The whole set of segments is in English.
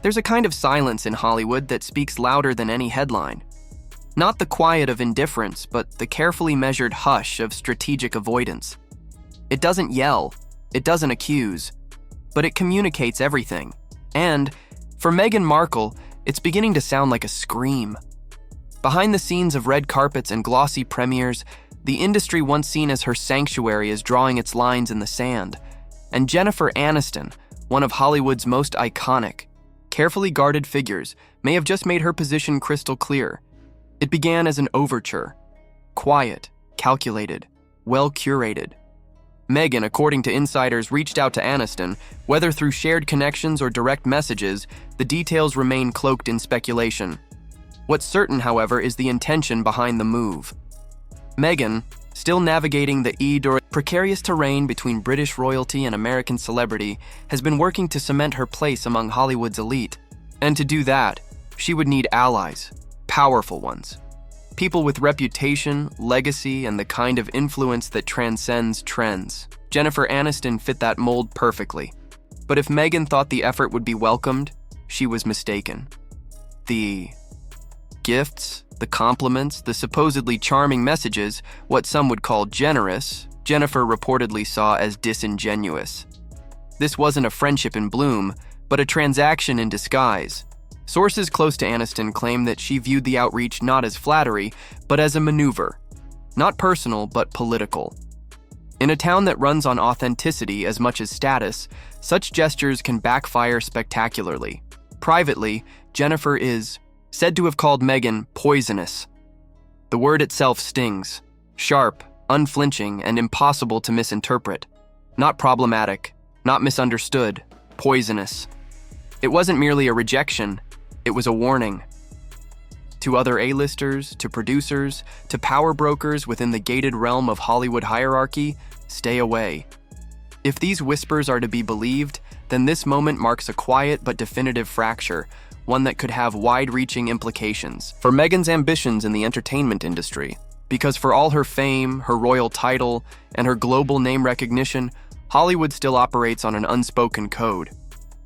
There's a kind of silence in Hollywood that speaks louder than any headline. Not the quiet of indifference, but the carefully measured hush of strategic avoidance. It doesn't yell, it doesn't accuse, but it communicates everything. And, for Meghan Markle, it's beginning to sound like a scream. Behind the scenes of red carpets and glossy premieres, the industry once seen as her sanctuary is drawing its lines in the sand. And Jennifer Aniston, one of Hollywood's most iconic, carefully guarded figures, may have just made her position crystal clear. It began as an overture. Quiet, calculated, well-curated. Meghan, according to insiders, reached out to Aniston. Whether through shared connections or direct messages, the details remain cloaked in speculation. What's certain, however, is the intention behind the move. Meghan, still navigating the precarious terrain between British royalty and American celebrity, has been working to cement her place among Hollywood's elite. And to do that, she would need allies, powerful ones. People with reputation, legacy, and the kind of influence that transcends trends. Jennifer Aniston fit that mold perfectly. But if Meghan thought the effort would be welcomed, she was mistaken. The gifts, the compliments, the supposedly charming messages, what some would call generous, Jennifer reportedly saw as disingenuous. This wasn't a friendship in bloom, but a transaction in disguise. Sources close to Aniston claim that she viewed the outreach not as flattery, but as a maneuver. Not personal, but political. In a town that runs on authenticity as much as status, such gestures can backfire spectacularly. Privately, Jennifer is said to have called Meghan poisonous. The word itself stings. Sharp, unflinching, and impossible to misinterpret. Not problematic, not misunderstood, poisonous. It wasn't merely a rejection, it was a warning. To other A-listers, to producers, to power brokers within the gated realm of Hollywood hierarchy, stay away. If these whispers are to be believed, then this moment marks a quiet but definitive fracture, one that could have wide-reaching implications for Meghan's ambitions in the entertainment industry. Because for all her fame, her royal title, and her global name recognition, Hollywood still operates on an unspoken code.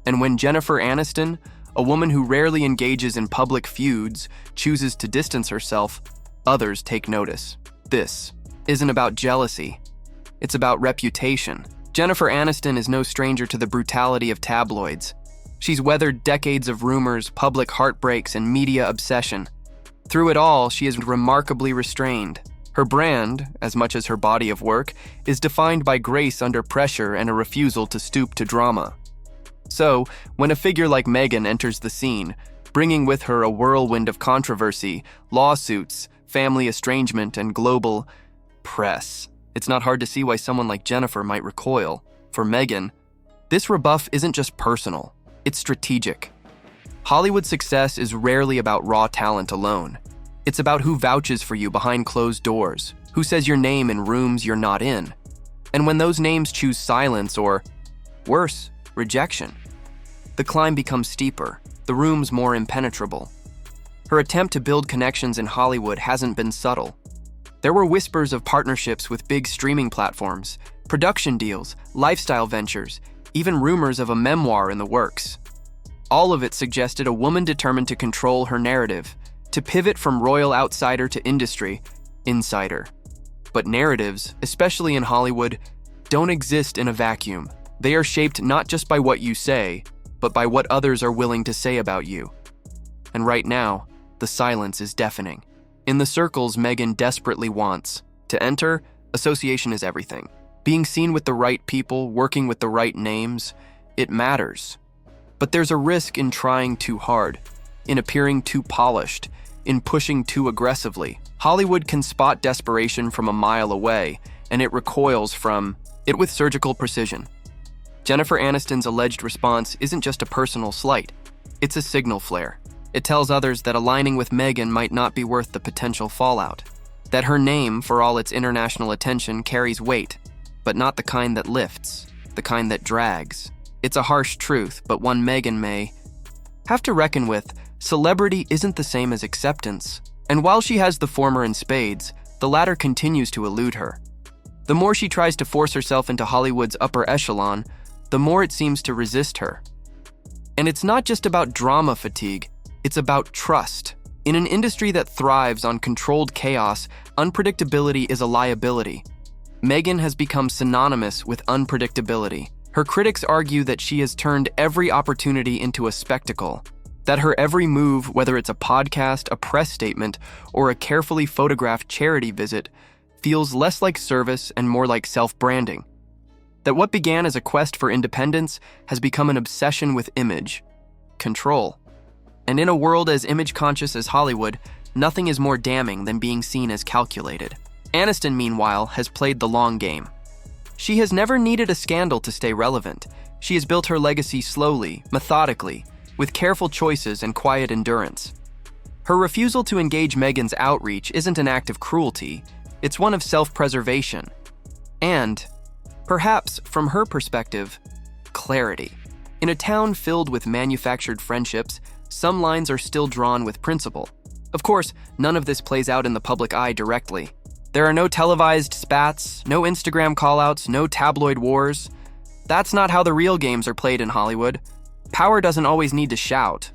And when Jennifer Aniston, a woman who rarely engages in public feuds, chooses to distance herself, others take notice. This isn't about jealousy. It's about reputation. Jennifer Aniston is no stranger to the brutality of tabloids. She's weathered decades of rumors, public heartbreaks, and media obsession. Through it all, she is remarkably restrained. Her brand, as much as her body of work, is defined by grace under pressure and a refusal to stoop to drama. So, when a figure like Meghan enters the scene, bringing with her a whirlwind of controversy, lawsuits, family estrangement, and global press, it's not hard to see why someone like Jennifer might recoil. For Meghan, this rebuff isn't just personal, it's strategic. Hollywood success is rarely about raw talent alone. It's about who vouches for you behind closed doors, who says your name in rooms you're not in. And when those names choose silence or, worse, rejection, the climb becomes steeper, the rooms more impenetrable. Her attempt to build connections in Hollywood hasn't been subtle. There were whispers of partnerships with big streaming platforms, production deals, lifestyle ventures, even rumors of a memoir in the works. All of it suggested a woman determined to control her narrative, to pivot from royal outsider to industry insider. But narratives, especially in Hollywood, don't exist in a vacuum. They are shaped not just by what you say, but by what others are willing to say about you. And right now, the silence is deafening. In the circles Meghan desperately wants to enter, association is everything. Being seen with the right people, working with the right names, it matters. But there's a risk in trying too hard, in appearing too polished, in pushing too aggressively. Hollywood can spot desperation from a mile away, and it recoils from it with surgical precision. Jennifer Aniston's alleged response isn't just a personal slight, it's a signal flare. It tells others that aligning with Meghan might not be worth the potential fallout. That her name, for all its international attention, carries weight, but not the kind that lifts, the kind that drags. It's a harsh truth, but one Meghan may have to reckon with. Celebrity isn't the same as acceptance, and while she has the former in spades, the latter continues to elude her. The more she tries to force herself into Hollywood's upper echelon, the more it seems to resist her. And it's not just about drama fatigue, it's about trust. In an industry that thrives on controlled chaos, unpredictability is a liability. Meghan has become synonymous with unpredictability. Her critics argue that she has turned every opportunity into a spectacle, that her every move, whether it's a podcast, a press statement, or a carefully photographed charity visit, feels less like service and more like self-branding. That what began as a quest for independence has become an obsession with image, control. And in a world as image-conscious as Hollywood, nothing is more damning than being seen as calculated. Aniston, meanwhile, has played the long game. She has never needed a scandal to stay relevant. She has built her legacy slowly, methodically, with careful choices and quiet endurance. Her refusal to engage Meghan's outreach isn't an act of cruelty, it's one of self-preservation. And, perhaps from her perspective, clarity. In a town filled with manufactured friendships, some lines are still drawn with principle. Of course, none of this plays out in the public eye directly. There are no televised spats, no Instagram callouts, no tabloid wars. That's not how the real games are played in Hollywood. Power doesn't always need to shout.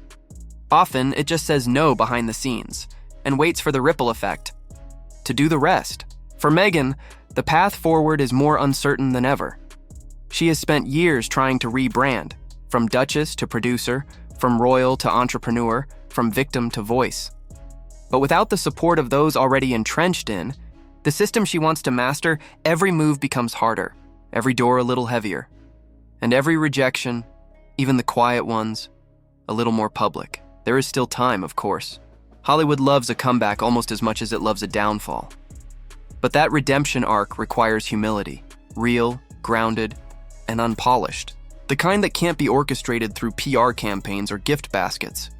Often, it just says no behind the scenes and waits for the ripple effect to do the rest. For Meghan, the path forward is more uncertain than ever. She has spent years trying to rebrand, from duchess to producer, from royal to entrepreneur, from victim to voice. But without the support of those already entrenched in the system she wants to master, every move becomes harder, every door a little heavier, and every rejection, even the quiet ones, a little more public. There is still time, of course. Hollywood loves a comeback almost as much as it loves a downfall. But that redemption arc requires humility, real, grounded, and unpolished. The kind that can't be orchestrated through PR campaigns or gift baskets.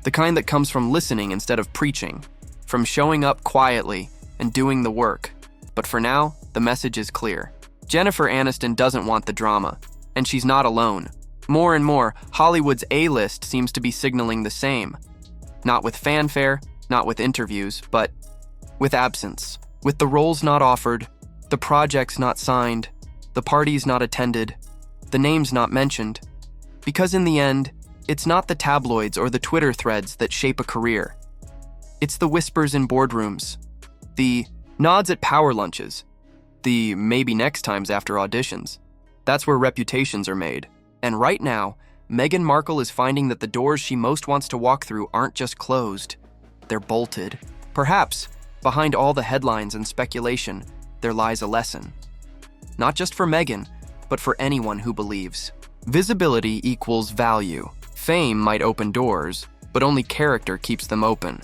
The kind that comes from listening instead of preaching, from showing up quietly and doing the work. But for now, the message is clear. Jennifer Aniston doesn't want the drama, and she's not alone. More and more, Hollywood's A-list seems to be signaling the same. Not with fanfare, not with interviews, but with absence. With the roles not offered, the projects not signed, the parties not attended, the names not mentioned. Because in the end, it's not the tabloids or the Twitter threads that shape a career. It's the whispers in boardrooms, the nods at power lunches, the maybe next times after auditions. That's where reputations are made. And right now, Meghan Markle is finding that the doors she most wants to walk through aren't just closed, they're bolted. Perhaps, behind all the headlines and speculation, there lies a lesson. Not just for Meghan, but for anyone who believes. Visibility equals value. Fame might open doors, but only character keeps them open.